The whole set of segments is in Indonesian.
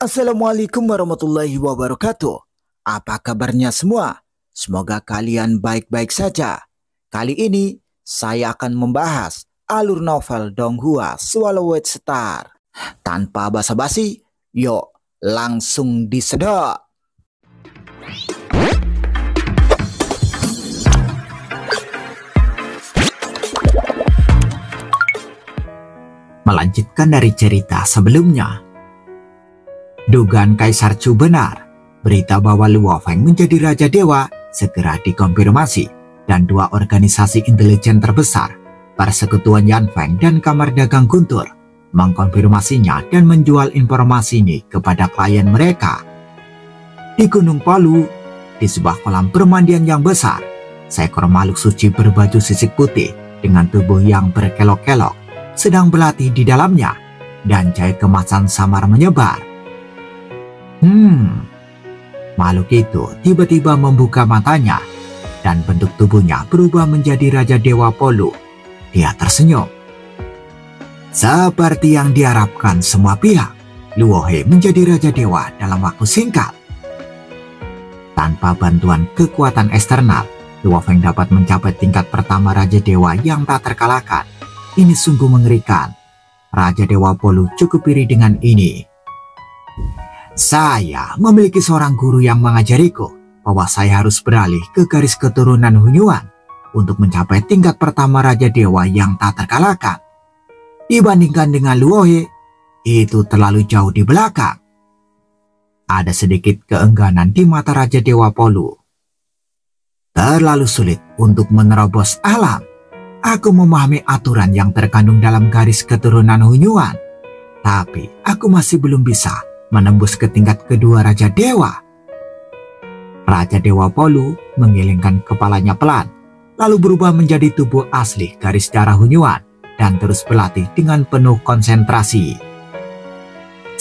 Assalamualaikum warahmatullahi wabarakatuh. Apa kabarnya semua? Semoga kalian baik-baik saja. Kali ini saya akan membahas alur novel Donghua Swallowed Star. Tanpa basa-basi, yuk langsung disedot. Melanjutkan dari cerita sebelumnya. Dugaan Kaisar Chu benar. Berita bahwa Luo Feng menjadi Raja Dewa segera dikonfirmasi dan dua organisasi intelijen terbesar, Persekutuan Yan Feng dan Kamar Dagang Guntur, mengkonfirmasinya dan menjual informasi ini kepada klien mereka. Di Gunung Palu, di sebuah kolam permandian yang besar, seekor makhluk suci berbaju sisik putih dengan tubuh yang berkelok-kelok sedang berlatih di dalamnya dan cahaya kemasan samar menyebar. Makhluk itu tiba-tiba membuka matanya dan bentuk tubuhnya berubah menjadi Raja Dewa Polu. Dia tersenyum. Seperti yang diharapkan semua pihak, Luo He menjadi Raja Dewa dalam waktu singkat. Tanpa bantuan kekuatan eksternal, Luo Feng dapat mencapai tingkat pertama Raja Dewa yang tak terkalahkan. Ini sungguh mengerikan. Raja Dewa Polu cukup iri dengan ini. Saya memiliki seorang guru yang mengajariku bahwa saya harus beralih ke garis keturunan Hunyuan untuk mencapai tingkat pertama Raja Dewa yang tak terkalahkan. Dibandingkan dengan Luo He, itu terlalu jauh di belakang. Ada sedikit keengganan di mata Raja Dewa Polu. Terlalu sulit untuk menerobos alam. Aku memahami aturan yang terkandung dalam garis keturunan Hunyuan, tapi aku masih belum bisa menembus ke tingkat kedua Raja Dewa. Raja Dewa Polu menggelengkan kepalanya pelan, lalu berubah menjadi tubuh asli garis darah Hunyuan dan terus berlatih dengan penuh konsentrasi.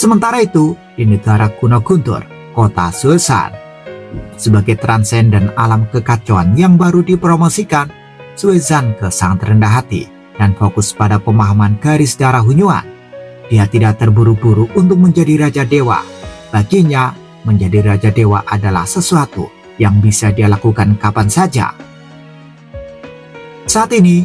Sementara itu, di negara kuno Guntur, kota Sulsan, sebagai transenden alam kekacauan yang baru dipromosikan, Sui Zhanke sangat rendah hati dan fokus pada pemahaman garis darah Hunyuan. Dia tidak terburu-buru untuk menjadi Raja Dewa. Baginya, menjadi Raja Dewa adalah sesuatu yang bisa dia lakukan kapan saja. Saat ini,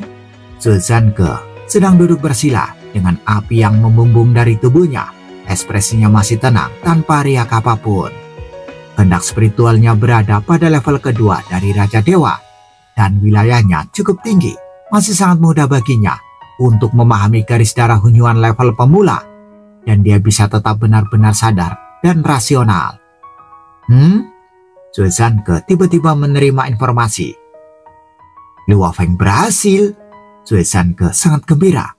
Sui Zhanke sedang duduk bersila dengan api yang membumbung dari tubuhnya. Ekspresinya masih tenang tanpa riak apapun. Kehendak spiritualnya berada pada level kedua dari Raja Dewa. Dan wilayahnya cukup tinggi. Masih sangat mudah baginya untuk memahami garis darah Hunyuan level pemula, dan dia bisa tetap benar-benar sadar dan rasional. Sui Zhanke tiba-tiba menerima informasi. Luo Feng berhasil. Sui Zhanke sangat gembira.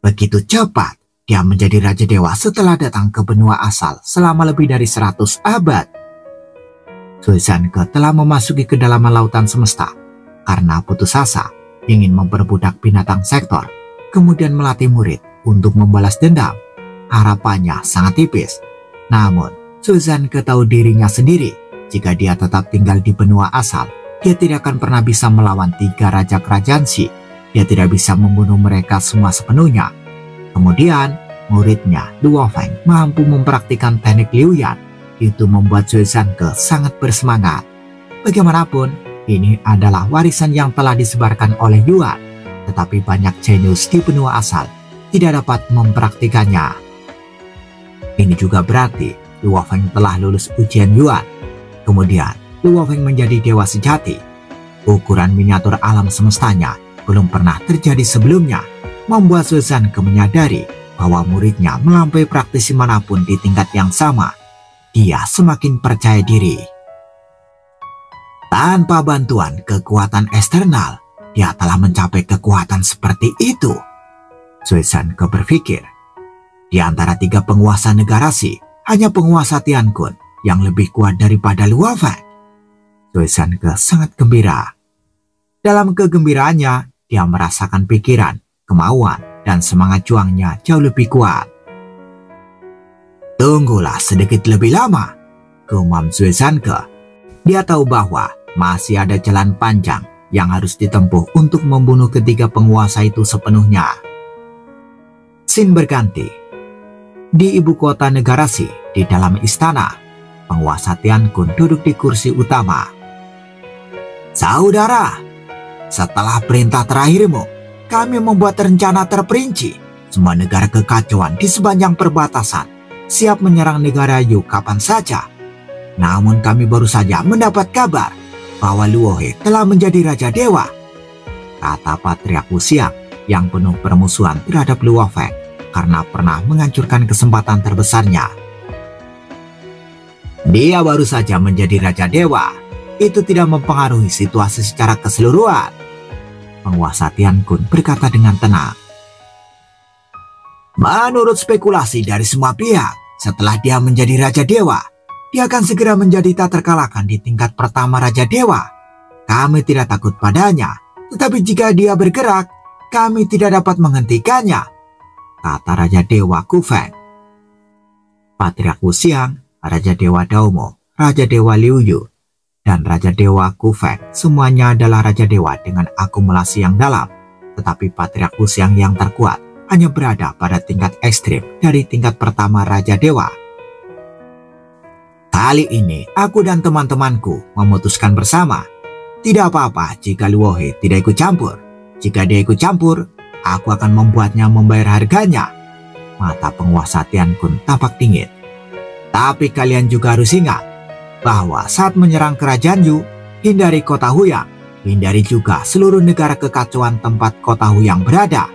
Begitu cepat dia menjadi Raja Dewa setelah datang ke benua asal selama lebih dari 100 abad. Sui Zhanke telah memasuki kedalaman lautan semesta karena putus asa ingin memperbudak binatang sektor, kemudian melatih murid untuk membalas dendam. Harapannya sangat tipis. Namun, Sui Zhanke tahu dirinya sendiri. Jika dia tetap tinggal di benua asal, dia tidak akan pernah bisa melawan 3 raja kerajaan Xi. Dia tidak bisa membunuh mereka semua sepenuhnya. Kemudian, muridnya Luo Feng mampu mempraktikkan teknik Liu Yan. Itu membuat Sui Zhanke sangat bersemangat. Bagaimanapun, ini adalah warisan yang telah disebarkan oleh Yuan, tetapi banyak jenius di benua asal tidak dapat mempraktikannya. Ini juga berarti Luo Feng telah lulus ujian Yuan. Kemudian, Luo Feng menjadi dewa sejati. Ukuran miniatur alam semestanya belum pernah terjadi sebelumnya, membuat Sui Zhanke menyadari bahwa muridnya melampaui praktisi manapun di tingkat yang sama. Dia semakin percaya diri. Tanpa bantuan kekuatan eksternal, dia telah mencapai kekuatan seperti itu. Sui Zhanke berpikir, di antara 3 penguasa negara Xi, hanya penguasa Tiankun yang lebih kuat daripada Luo Feng. Sui Zhanke sangat gembira. Dalam kegembiraannya, dia merasakan pikiran, kemauan, dan semangat juangnya jauh lebih kuat. Tunggulah sedikit lebih lama, gumam Sui Zhanke. Dia tahu bahwa masih ada jalan panjang yang harus ditempuh untuk membunuh ketiga penguasa itu sepenuhnya. Scene berganti. Di ibu kota negara Si, di dalam istana, penguasa Tian Kun duduk di kursi utama. Saudara, setelah perintah terakhirmu, kami membuat rencana terperinci. Semua negara kekacauan di sepanjang perbatasan siap menyerang negara Yu kapan saja. Namun kami baru saja mendapat kabar bahwa Luohe telah menjadi Raja Dewa, kata Patriark Wu Xiang yang penuh permusuhan terhadap Luo Feng karena pernah menghancurkan kesempatan terbesarnya. Dia baru saja menjadi Raja Dewa. Itu tidak mempengaruhi situasi secara keseluruhan, penguasa Tian Kun berkata dengan tenang. Menurut spekulasi dari semua pihak, setelah dia menjadi Raja Dewa, dia akan segera menjadi tak terkalahkan di tingkat pertama Raja Dewa. Kami tidak takut padanya, tetapi jika dia bergerak, kami tidak dapat menghentikannya, kata Raja Dewa Ku Feng. Patriark Wu Xiang, Raja Dewa Daomo, Raja Dewa Liu Yu, dan Raja Dewa Ku Feng semuanya adalah Raja Dewa dengan akumulasi yang dalam, tetapi Patriark Wu Xiang yang terkuat hanya berada pada tingkat ekstrim dari tingkat pertama Raja Dewa. Kali ini aku dan teman-temanku memutuskan bersama, tidak apa-apa jika Luohe tidak ikut campur. Jika dia ikut campur, aku akan membuatnya membayar harganya. Mata penguasa Tian Kun tampak dingin. Tapi kalian juga harus ingat bahwa saat menyerang kerajaan Yu, hindari kota Huyang, hindari juga seluruh negara kekacauan tempat kota Huyang berada.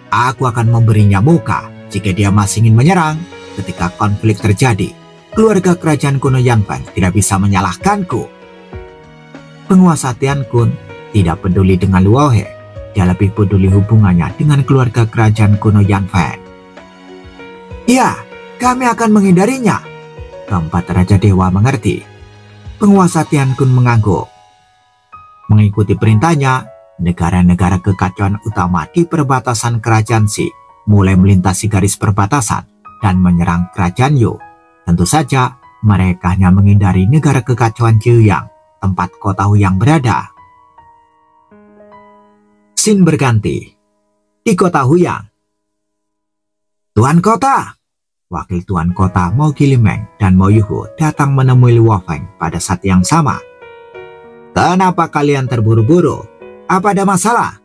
Aku akan memberinya muka jika dia masih ingin menyerang. Ketika konflik terjadi, keluarga kerajaan kuno Yanfeng tidak bisa menyalahkanku. Penguasa Tian Kun tidak peduli dengan Luohe. Dia lebih peduli hubungannya dengan keluarga kerajaan kuno Yanfeng. Ya, kami akan menghindarinya. Keempat Raja Dewa mengerti. Penguasa Tian Kun mengangguk. Mengikuti perintahnya, negara-negara kekacauan utama di perbatasan kerajaan Si mulai melintasi garis perbatasan dan menyerang kerajaan Yu. Tentu saja mereka hanya menghindari negara kekacauan Jiuyang, tempat kota Huyang berada. Scene berganti. Di kota Huyang. Tuan kota, wakil tuan kota Mao Qilimeng dan Mao Yuhu datang menemui Luo Feng pada saat yang sama. Kenapa kalian terburu-buru? Apa ada masalah?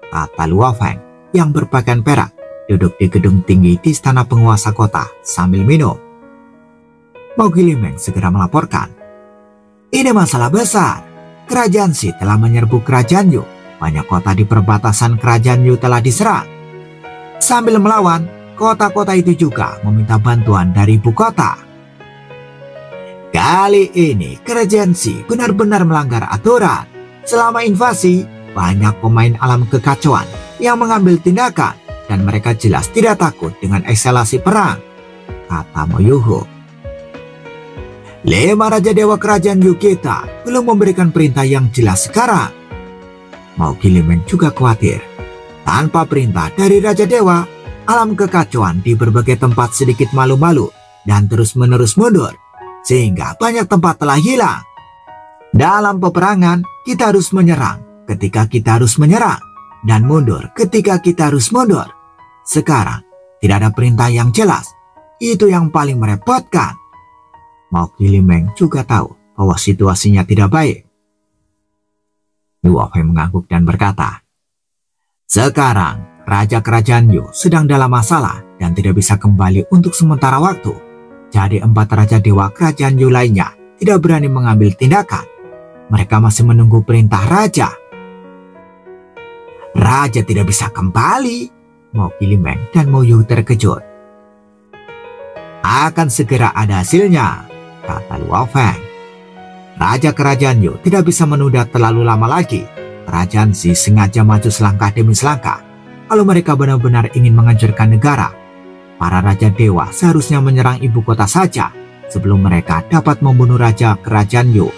Kata Luo Feng yang berpakaian perak duduk di gedung tinggi di istana penguasa kota sambil minum. Mao Qilimeng segera melaporkan. Ini masalah besar. Kerajaan Si telah menyerbu kerajaan Yu. Banyak kota di perbatasan kerajaan Yu telah diserang. Sambil melawan, kota-kota itu juga meminta bantuan dari ibu kota. Kali ini kerajaan Si benar-benar melanggar aturan. Selama invasi, banyak pemain alam kekacauan yang mengambil tindakan dan mereka jelas tidak takut dengan eskalasi perang, kata Mo Yuhu. 5 Raja Dewa kerajaan Yu kita belum memberikan perintah yang jelas sekarang. Mao Qilimeng juga khawatir. Tanpa perintah dari Raja Dewa, alam kekacauan di berbagai tempat sedikit malu-malu dan terus-menerus mundur, sehingga banyak tempat telah hilang. Dalam peperangan, kita harus menyerang ketika kita harus menyerang, dan mundur ketika kita harus mundur. Sekarang, tidak ada perintah yang jelas. Itu yang paling merepotkan. Mao Qilimeng juga tahu bahwa situasinya tidak baik. Luo Feng mengangguk dan berkata, sekarang, Raja Kerajaan Yu sedang dalam masalah dan tidak bisa kembali untuk sementara waktu. Jadi 4 Raja Dewa Kerajaan Yu lainnya tidak berani mengambil tindakan. Mereka masih menunggu perintah Raja. Raja tidak bisa kembali. Mao Qilimeng dan Mo Yuhu terkejut. Akan segera ada hasilnya, kata Luo Feng. Raja Kerajaan Yu tidak bisa menunda terlalu lama lagi. Kerajaan Si sengaja maju selangkah demi selangkah. Kalau mereka benar-benar ingin menghancurkan negara, para Raja Dewa seharusnya menyerang ibu kota saja sebelum mereka dapat membunuh Raja Kerajaan Yu.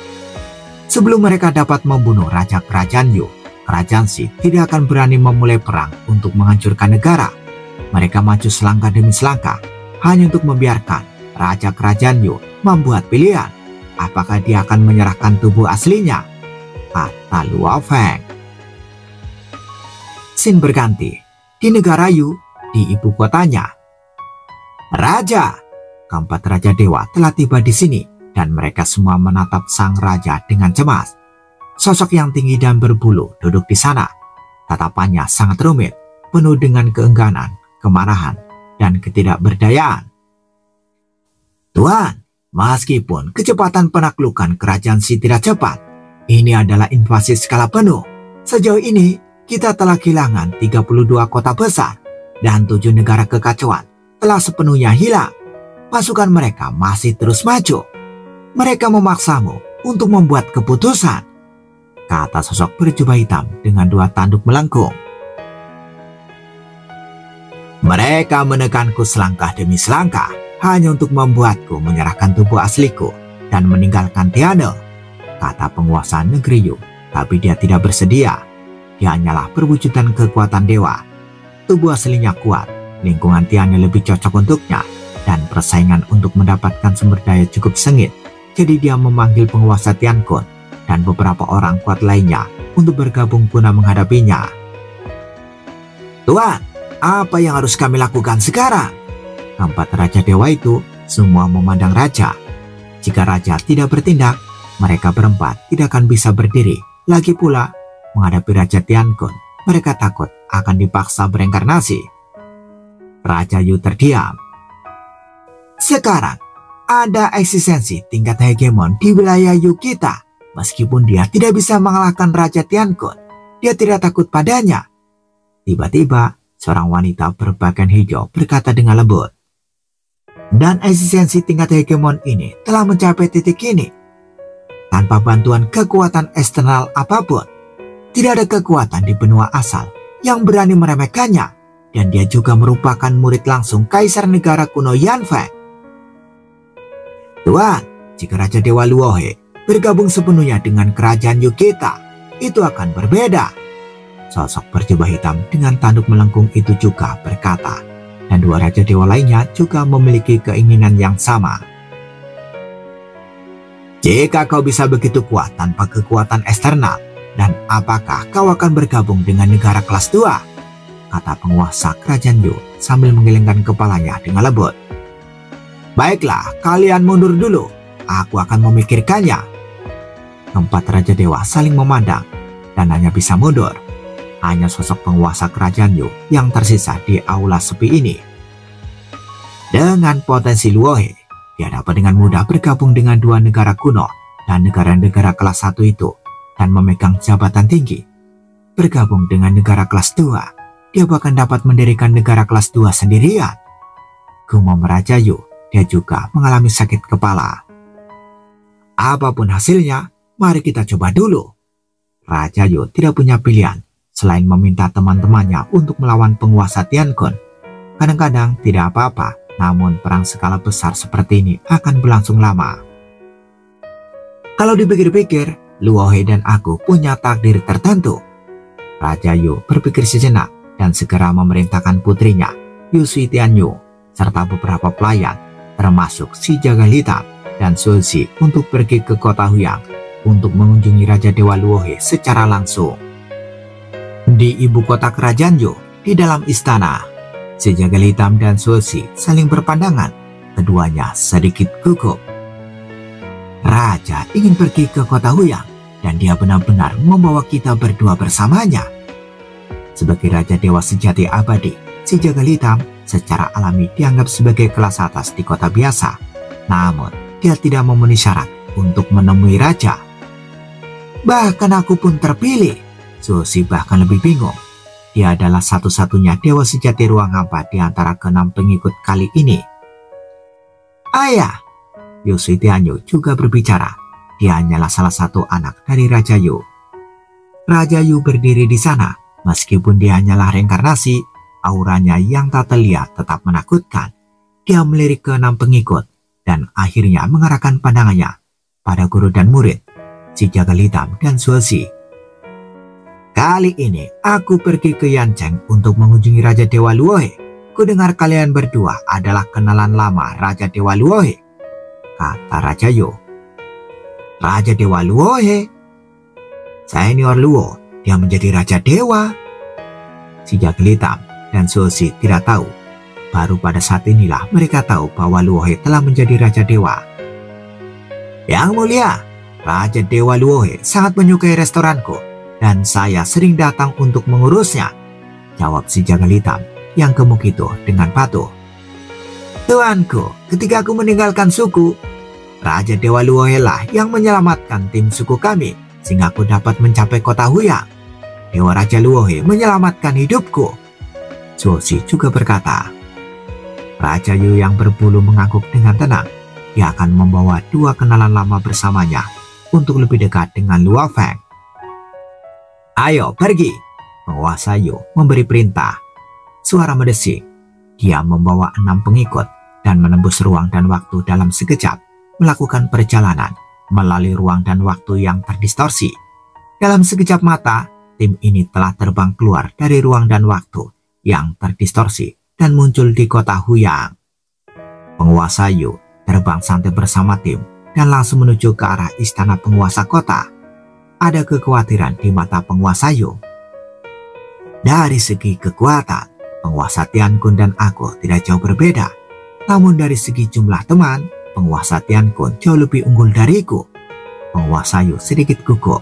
Sebelum mereka dapat membunuh Raja Kerajaan Yu, Kerajaan Si tidak akan berani memulai perang untuk menghancurkan negara. Mereka maju selangkah demi selangkah hanya untuk membiarkan Raja Kerajaan Yu membuat pilihan. Apakah dia akan menyerahkan tubuh aslinya? Kata Luo Feng. Scene berganti. Di negara Yu, di ibu kotanya. Raja! Keempat Raja Dewa telah tiba di sini dan mereka semua menatap sang raja dengan cemas. Sosok yang tinggi dan berbulu duduk di sana. Tatapannya sangat rumit, penuh dengan keengganan, kemarahan, dan ketidakberdayaan. Tuan, meskipun kecepatan penaklukan kerajaan Si tidak cepat, ini adalah invasi skala penuh. Sejauh ini, kita telah kehilangan 32 kota besar dan 7 negara kekacauan telah sepenuhnya hilang. Pasukan mereka masih terus maju. Mereka memaksamu untuk membuat keputusan, kata sosok berjubah hitam dengan 2 tanduk melengkung. Mereka menekanku selangkah demi selangkah hanya untuk membuatku menyerahkan tubuh asliku dan meninggalkan Tiana, kata penguasa negeri Yu. Tapi dia tidak bersedia. Dia hanyalah perwujudan kekuatan dewa. Tubuh aslinya kuat, lingkungan Tiana lebih cocok untuknya, dan persaingan untuk mendapatkan sumber daya cukup sengit. Jadi dia memanggil penguasa Tiankun dan beberapa orang kuat lainnya untuk bergabung guna menghadapinya. Tuan, apa yang harus kami lakukan sekarang? Keempat Raja Dewa itu semua memandang raja. Jika raja tidak bertindak, mereka berempat tidak akan bisa berdiri. Lagi pula, menghadapi Raja Tiankun, mereka takut akan dipaksa bereinkarnasi. Raja Yu terdiam. Sekarang, ada eksistensi tingkat hegemon di wilayah Yu kita. Meskipun dia tidak bisa mengalahkan Raja Tiankun, dia tidak takut padanya. Tiba-tiba, seorang wanita berpakaian hijau berkata dengan lembut. Dan eksistensi tingkat hegemon ini telah mencapai titik ini. Tanpa bantuan kekuatan eksternal apapun, tidak ada kekuatan di benua asal yang berani meremehkannya. Dan dia juga merupakan murid langsung Kaisar Negara Kuno Yanfeng. Tuan, jika Raja Dewa Luohe bergabung sepenuhnya dengan kerajaan Yu kita, itu akan berbeda. Sosok berjubah hitam dengan tanduk melengkung itu juga berkata, dan 2 Raja Dewa lainnya juga memiliki keinginan yang sama. Jika kau bisa begitu kuat tanpa kekuatan eksternal, dan apakah kau akan bergabung dengan negara kelas 2? Kata penguasa kerajaan Yu sambil menggelengkan kepalanya dengan lembut. Baiklah, kalian mundur dulu. Aku akan memikirkannya. Keempat Raja Dewa saling memandang dan hanya bisa mundur. Hanya sosok penguasa kerajaan Yu yang tersisa di aula sepi ini. Dengan potensi Luohe, dia dapat dengan mudah bergabung dengan 2 negara kuno dan negara-negara kelas 1 itu dan memegang jabatan tinggi. Bergabung dengan negara kelas 2, dia bahkan dapat mendirikan negara kelas 2 sendirian. Gumam Raja Yu, dia juga mengalami sakit kepala. Apapun hasilnya, mari kita coba dulu. Raja Yu tidak punya pilihan selain meminta teman-temannya untuk melawan penguasa Tiankun. Kadang-kadang tidak apa-apa, namun perang skala besar seperti ini akan berlangsung lama. Kalau dipikir-pikir, Luohe dan aku punya takdir tertentu. Raja Yu berpikir sejenak dan segera memerintahkan putrinya, Yu Sui Tianyu, serta beberapa pelayan, termasuk si Jagal Hitam dan Sulsi untuk pergi ke kota Huyang untuk mengunjungi Raja Dewa Luohe secara langsung. Di ibu kota kerajaan Yu, di dalam istana, si Jagal Hitam dan Sulsi saling berpandangan. Keduanya sedikit gugup. Raja ingin pergi ke kota Huyang dan dia benar-benar membawa kita berdua bersamanya. Sebagai Raja Dewa sejati abadi, si Jagal Hitam secara alami dianggap sebagai kelas atas di kota biasa. Namun, dia tidak memenuhi syarat untuk menemui raja. Bahkan aku pun terpilih. Sulsi bahkan lebih bingung. Dia adalah satu-satunya dewa sejati ruang hampa di antara ke-6 pengikut kali ini. Ayah, Yu Sui Tianyu juga berbicara. Dia hanyalah salah satu anak dari Raja Yu. Raja Yu berdiri di sana. Meskipun dia hanyalah reinkarnasi, auranya yang tak terlihat tetap menakutkan. Dia melirik ke-6 pengikut dan akhirnya mengarahkan pandangannya pada guru dan murid, si Jagal Hitam dan Sulsi. Kali ini aku pergi ke Yancheng untuk mengunjungi Raja Dewa Luohe. Kudengar kalian berdua adalah kenalan lama Raja Dewa Luohe, kata Raja Yu. Raja Dewa Luohe? Senior Luo, dia menjadi Raja Dewa. Si Jagal Hitam dan Sulsi tidak tahu Baru pada saat inilah mereka tahu bahwa Luohe telah menjadi Raja Dewa. Yang mulia, Raja Dewa Luohe sangat menyukai restoranku dan saya sering datang untuk mengurusnya, jawab si jagal hitam yang gemuk itu dengan patuh. Tuanku, ketika aku meninggalkan suku, Raja Dewa Luohe lah yang menyelamatkan tim suku kami sehingga aku dapat mencapai kota Huyang. Dewa Raja Luohe menyelamatkan hidupku. Zuozi juga berkata. Raja Yu yang berbulu mengangguk dengan tenang. Dia akan membawa dua kenalan lama bersamanya untuk lebih dekat dengan Luo Feng. Ayo pergi, penguasa Yu memberi perintah. Suara mendesing. Dia membawa 6 pengikut dan menembus ruang dan waktu dalam sekejap, melakukan perjalanan melalui ruang dan waktu yang terdistorsi. Dalam sekejap mata, tim ini telah terbang keluar dari ruang dan waktu yang terdistorsi dan muncul di kota Huyang. Penguasa Yu terbang santai bersama tim dan langsung menuju ke arah istana penguasa kota. Ada kekhawatiran di mata penguasa Yu. Dari segi kekuatan, penguasa Tiankun dan aku tidak jauh berbeda. Namun dari segi jumlah teman, penguasa Tiankun jauh lebih unggul dariku. Penguasa Yu sedikit gugup.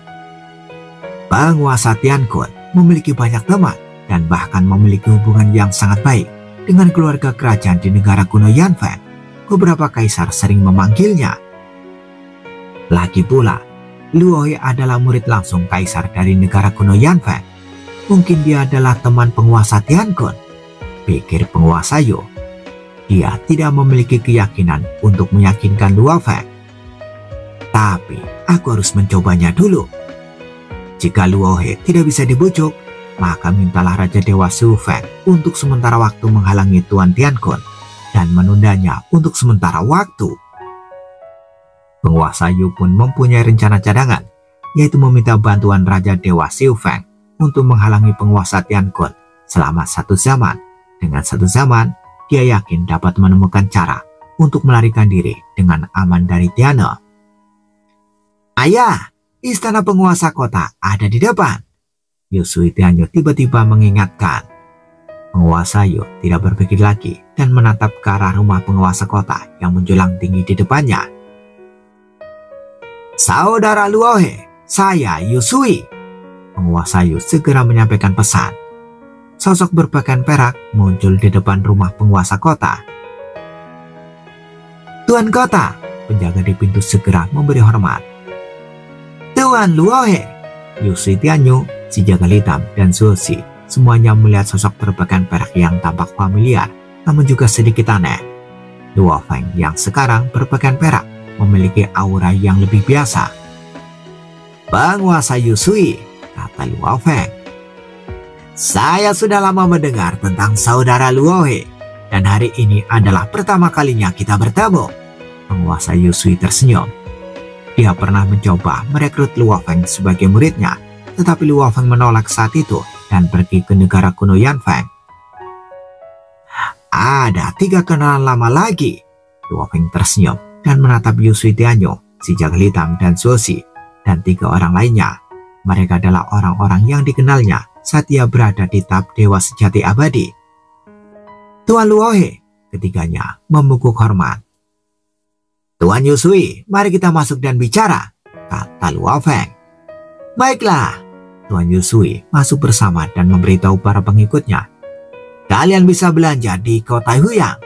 Penguasa Tiankun memiliki banyak teman dan bahkan memiliki hubungan yang sangat baik dengan keluarga kerajaan di negara kuno Yanfeng. Beberapa kaisar sering memanggilnya. Lagi pula, Luohe adalah murid langsung kaisar dari negara kuno Yanfeng. Mungkin dia adalah teman penguasa Tiankun, pikir penguasa Yu. Dia tidak memiliki keyakinan untuk meyakinkan Luo Feng. Tapi aku harus mencobanya dulu. Jika Luohe tidak bisa dibujuk, maka mintalah Raja Dewa Su Feng untuk sementara waktu menghalangi Tuan Tiankun dan menundanya untuk sementara waktu. Penguasa Yu pun mempunyai rencana cadangan, yaitu meminta bantuan Raja Dewa Su Feng untuk menghalangi penguasa Tiankun selama 1 zaman. Dengan 1 zaman, dia yakin dapat menemukan cara untuk melarikan diri dengan aman dari Tiana. Ayah, istana penguasa kota ada di depan, Yu Suitianyu tiba-tiba mengingatkan. Penguasa Yu tidak berpikir lagi dan menatap ke arah rumah penguasa kota yang menjulang tinggi di depannya. Saudara Luohe, saya Yu Sui. Penguasa Yu segera menyampaikan pesan. Sosok berpakaian perak muncul di depan rumah penguasa kota. Tuan kota, penjaga di pintu segera memberi hormat. Tuan Luohe, Yu Suitianyu, si jagal hitam, dan Zuozi semuanya melihat sosok berpakaian perak yang tampak familiar namun juga sedikit aneh. Luo Feng yang sekarang berpakaian perak memiliki aura yang lebih biasa. Penguasa Yu Sui, kata Luo Feng. Saya sudah lama mendengar tentang saudara Luohe dan hari ini adalah pertama kalinya kita bertemu. Penguasa Yu Sui tersenyum. Dia pernah mencoba merekrut Luo Feng sebagai muridnya, tetapi Luo Feng menolak saat itu dan pergi ke negara kuno Yanfeng. Ada 3 kenalan lama lagi. Luo Feng tersenyum dan menatap Yu Suitianyu, si jagal hitam, dan Zuozi, dan 3 orang lainnya. Mereka adalah orang-orang yang dikenalnya saat ia berada di tahap Dewa Sejati Abadi. Tuan Luohe, ketiganya membungkuk hormat. Tuan Yu Sui, mari kita masuk dan bicara, kata Luo Feng. Baiklah, Tuan Yu Sui masuk bersama dan memberitahu para pengikutnya. Kalian bisa belanja di kota Huyang.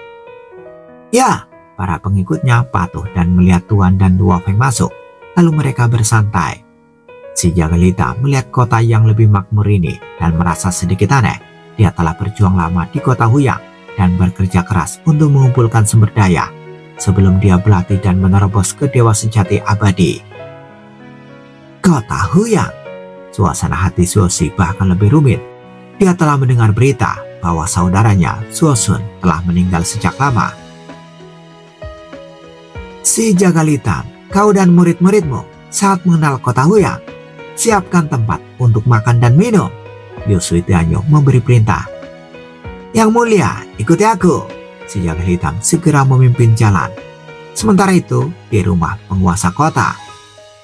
Ya, para pengikutnya patuh dan melihat Tuan dan Luo Feng masuk. Lalu mereka bersantai. Si jagal hitam melihat kota yang lebih makmur ini dan merasa sedikit aneh. Dia telah berjuang lama di kota Huyang dan bekerja keras untuk mengumpulkan sumber daya sebelum dia berlatih dan menerobos ke Dewa Sejati Abadi. Kota Huyang. Suasana hati Zuozi bahkan lebih rumit. Dia telah mendengar berita bahwa saudaranya Zuosun telah meninggal sejak lama. Si jagal hitam, kau dan murid-muridmu saat mengenal kota Huyang. Siapkan tempat untuk makan dan minum. Yu Suitianyu memberi perintah. Yang mulia, ikuti aku. Si jagal hitam segera memimpin jalan. Sementara itu, di rumah penguasa kota,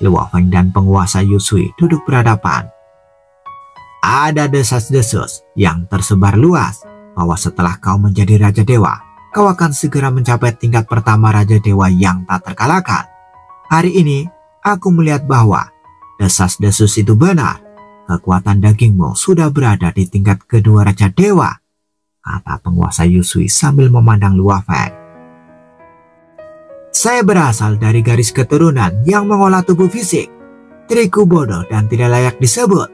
Luo Feng dan penguasa Yu Sui duduk berhadapan. Ada desas-desus yang tersebar luas. bahwa setelah kau menjadi Raja Dewa, kau akan segera mencapai tingkat pertama Raja Dewa yang tak terkalahkan. Hari ini, aku melihat bahwa desas-desus itu benar. Kekuatan dagingmu sudah berada di tingkat kedua Raja Dewa, kata penguasa Yusui sambil memandang Luo Feng. Saya berasal dari garis keturunan yang mengolah tubuh fisik. Diriku bodoh dan tidak layak disebut.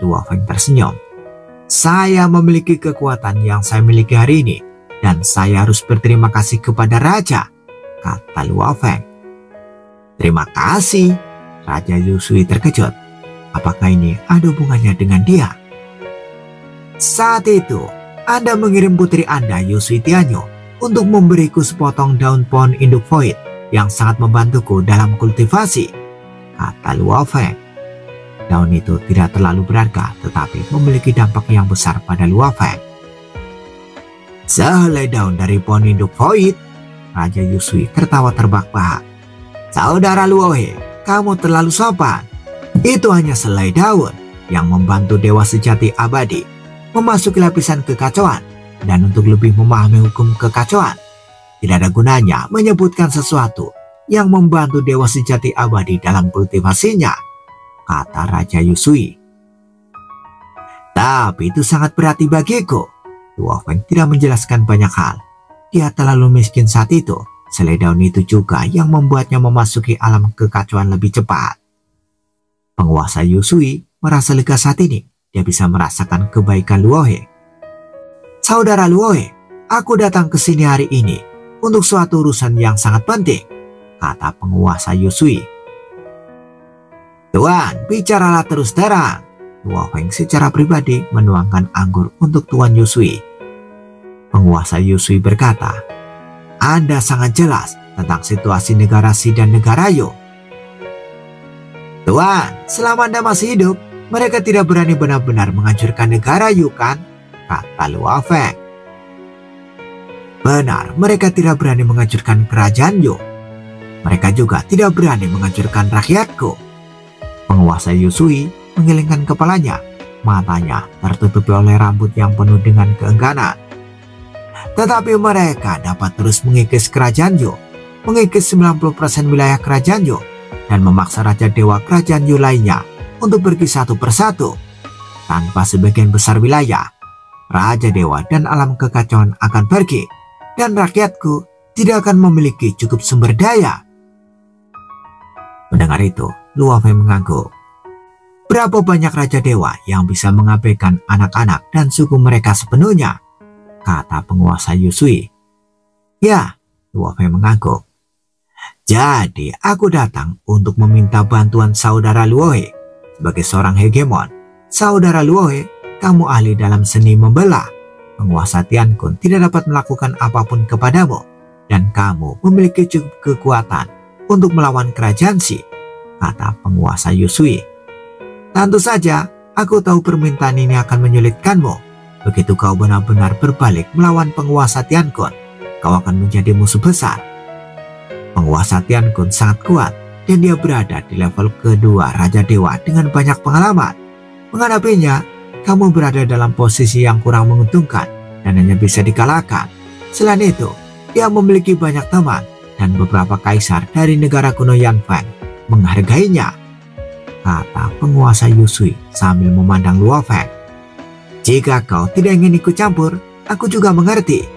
Luo Feng tersenyum. Saya memiliki kekuatan yang saya miliki hari ini, dan saya harus berterima kasih kepada Raja, kata Luo Feng. Terima kasih. Raja Yusui terkejut. Apakah ini ada hubungannya dengan dia? Saat itu, Anda mengirim putri Anda, Yusui Tianyu, untuk memberiku sepotong daun pohon induk void yang sangat membantuku dalam kultivasi, kata Luo Feng. Daun itu tidak terlalu berharga, tetapi memiliki dampak yang besar pada Luo Feng. Sehelai daun dari pohon induk void, Raja Yusui tertawa terbahak-bahak. Saudara Luohe, kamu terlalu sopan. Itu hanya selai daun yang membantu Dewa Sejati Abadi memasuki lapisan kekacauan, dan untuk lebih memahami hukum kekacauan, tidak ada gunanya menyebutkan sesuatu yang membantu Dewa Sejati Abadi dalam kultivasinya, kata Raja Yusui. Tapi itu sangat berarti bagiku. Luo Feng tidak menjelaskan banyak hal. Dia terlalu miskin saat itu. Selai daun itu juga yang membuatnya memasuki alam kekacauan lebih cepat. Penguasa Yusui merasa lega saat ini. Dia bisa merasakan kebaikan Luohe. Saudara Luohe, aku datang ke sini hari ini untuk suatu urusan yang sangat penting, kata penguasa Yusui. Tuan, bicaralah terus terang. Luo Feng secara pribadi menuangkan anggur untuk Tuan Yusui. Penguasa Yusui berkata, Anda sangat jelas tentang situasi negara Si dan negara Yo. Tuan, selama Anda masih hidup, mereka tidak berani benar-benar menghancurkan negara Yu kan? Kata Luo Feng. Benar, mereka tidak berani menghancurkan kerajaan Yu. Mereka juga tidak berani menghancurkan rakyatku. Penguasa Yusui mengelengkan kepalanya, matanya tertutupi oleh rambut yang penuh dengan keengganan. Tetapi mereka dapat terus mengikis kerajaan Yu, mengikis 90% wilayah kerajaan Yu, dan memaksa Raja Dewa kerajaan Yu lainnya untuk pergi satu persatu. Tanpa sebagian besar wilayah, Raja Dewa dan alam kekacauan akan pergi, dan rakyatku tidak akan memiliki cukup sumber daya. Mendengar itu, Luo Feng mengangguk. Berapa banyak Raja Dewa yang bisa mengabaikan anak-anak dan suku mereka sepenuhnya? Kata penguasa Yusui. Ya, Luo Feng mengangguk. Jadi aku datang untuk meminta bantuan saudara Luohe. Sebagai seorang hegemon, saudara Luohe, kamu ahli dalam seni membelah. Penguasa Tiankun tidak dapat melakukan apapun kepadamu, dan kamu memiliki cukup kekuatan untuk melawan kerajaan Si, kata penguasa Yusui. Tentu saja, aku tahu permintaan ini akan menyulitkanmu. Begitu kau benar-benar berbalik melawan penguasa Tiankun, kau akan menjadi musuh besar. Penguasa Tiankun sangat kuat, dan dia berada di level kedua Raja Dewa dengan banyak pengalaman. Menghadapinya, kamu berada dalam posisi yang kurang menguntungkan dan hanya bisa dikalahkan. Selain itu, dia memiliki banyak teman, dan beberapa kaisar dari negara kuno Yanfeng menghargainya, kata penguasa Yusui sambil memandang Luo Feng. Jika kau tidak ingin ikut campur, aku juga mengerti.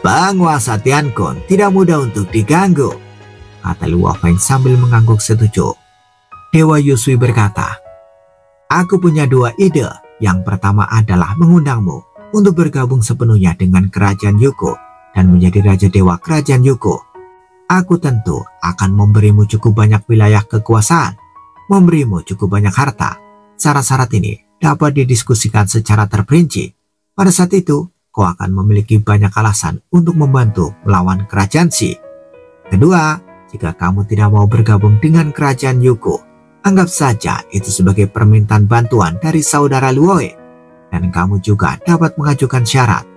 Penguasa Tiankun tidak mudah untuk diganggu, kata Luo Feng sambil mengangguk setuju. Dewa Yusui berkata, aku punya dua ide. Yang pertama adalah mengundangmu untuk bergabung sepenuhnya dengan kerajaan Yuko dan menjadi Raja Dewa kerajaan Yuko. Aku tentu akan memberimu cukup banyak wilayah kekuasaan, memberimu cukup banyak harta. Syarat-syarat ini dapat didiskusikan secara terperinci. Pada saat itu, kau akan memiliki banyak alasan untuk membantu melawan kerajaan Si. Kedua, jika kamu tidak mau bergabung dengan kerajaan Yuko, anggap saja itu sebagai permintaan bantuan dari saudara Luohe. Dan kamu juga dapat mengajukan syarat.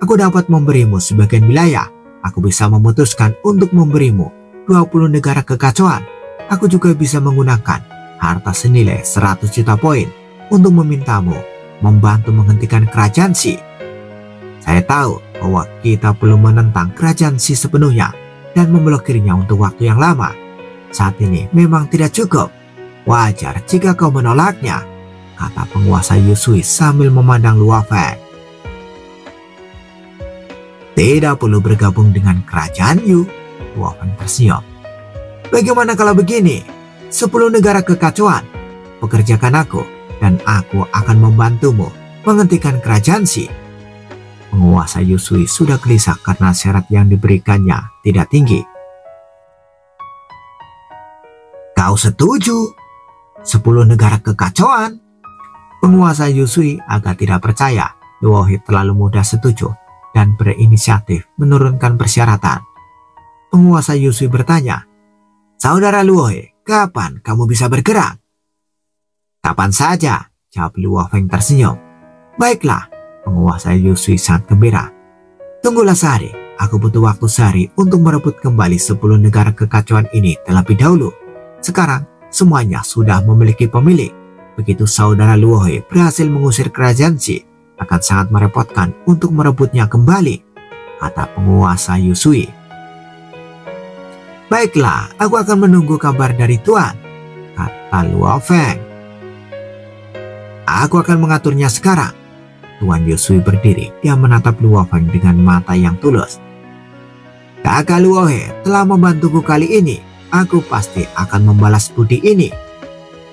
Aku dapat memberimu sebagian wilayah. Aku bisa memutuskan untuk memberimu 20 negara kekacauan. Aku juga bisa menggunakan harta senilai 100 juta poin untuk memintamu membantu menghentikan kerajaan Si. Saya tahu bahwa kita perlu menentang kerajaan Si sepenuhnya dan memblokirnya untuk waktu yang lama. Saat ini memang tidak cukup. Wajar jika kau menolaknya, kata penguasa Yusui sambil memandang Luo Feng. Tidak perlu bergabung dengan kerajaan Yu, Luo Feng tersenyum. Bagaimana kalau begini? 10 negara kekacauan, pekerjakan aku, dan aku akan membantumu menghentikan kerajaan Si. Penguasa Yusui sudah gelisah karena syarat yang diberikannya tidak tinggi. Kau setuju? 10 negara kekacauan? Penguasa Yusui agak tidak percaya Luo He terlalu mudah setuju dan berinisiatif menurunkan persyaratan. Penguasa Yusui bertanya, "Saudara Luo He, kapan kamu bisa bergerak?" "Kapan saja," jawab Luo Feng tersenyum. "Baiklah," penguasa Yusui sangat gembira. "Tunggulah sehari, aku butuh waktu sehari untuk merebut kembali 10 negara kekacauan ini terlebih dahulu. Sekarang, semuanya sudah memiliki pemilik. Begitu saudara Luo He berhasil mengusir kerajaan Si, akan sangat merepotkan untuk merebutnya kembali," kata penguasa Yusui. "Baiklah, aku akan menunggu kabar dari Tuan," kata Luo Feng. "Aku akan mengaturnya sekarang." Tuan Yusui berdiri, dia menatap Luo Feng dengan mata yang tulus. "Kakak Luo He telah membantuku kali ini. Aku pasti akan membalas budi ini."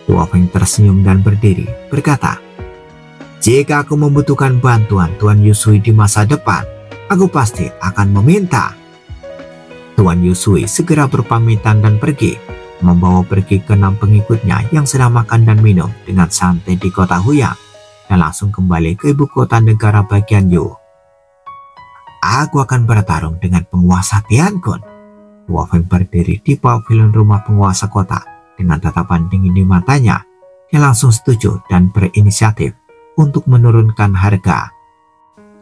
Luo Feng tersenyum dan berdiri, berkata, "Jika aku membutuhkan bantuan Tuan Yusui di masa depan, aku pasti akan meminta." Tuan Yusui segera berpamitan dan pergi, membawa pergi ke 6 pengikutnya yang sedang makan dan minum dengan santai di kota Huyang, dan langsung kembali ke ibu kota negara bagian Yu. "Aku akan bertarung dengan penguasa Tiankun." Luo Feng berdiri di pavilion rumah penguasa kota dengan tatapan dingin di matanya. Dia langsung setuju dan berinisiatif untuk menurunkan harga.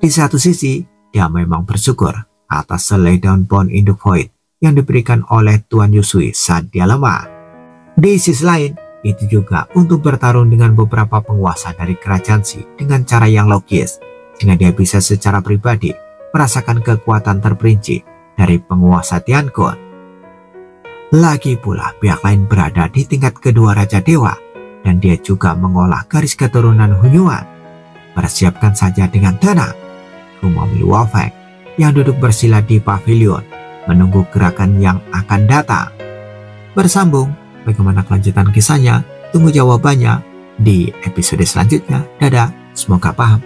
Di satu sisi, dia memang bersyukur atas selai daun pohon induk void yang diberikan oleh Tuan Yusui saat dia lemah. Di sisi lain, itu juga untuk bertarung dengan beberapa penguasa dari kerajaan Si dengan cara yang logis, sehingga dia bisa secara pribadi merasakan kekuatan terperinci dari penguasa Tiankun. Lagi pula pihak lain berada di tingkat kedua Raja Dewa, dan dia juga mengolah garis keturunan Hunyuan. "Persiapkan saja dengan tenang," gumam Luo Feng yang duduk bersila di pavilion menunggu gerakan yang akan datang. Bersambung, bagaimana kelanjutan kisahnya? Tunggu jawabannya di episode selanjutnya. Dadah, semoga paham.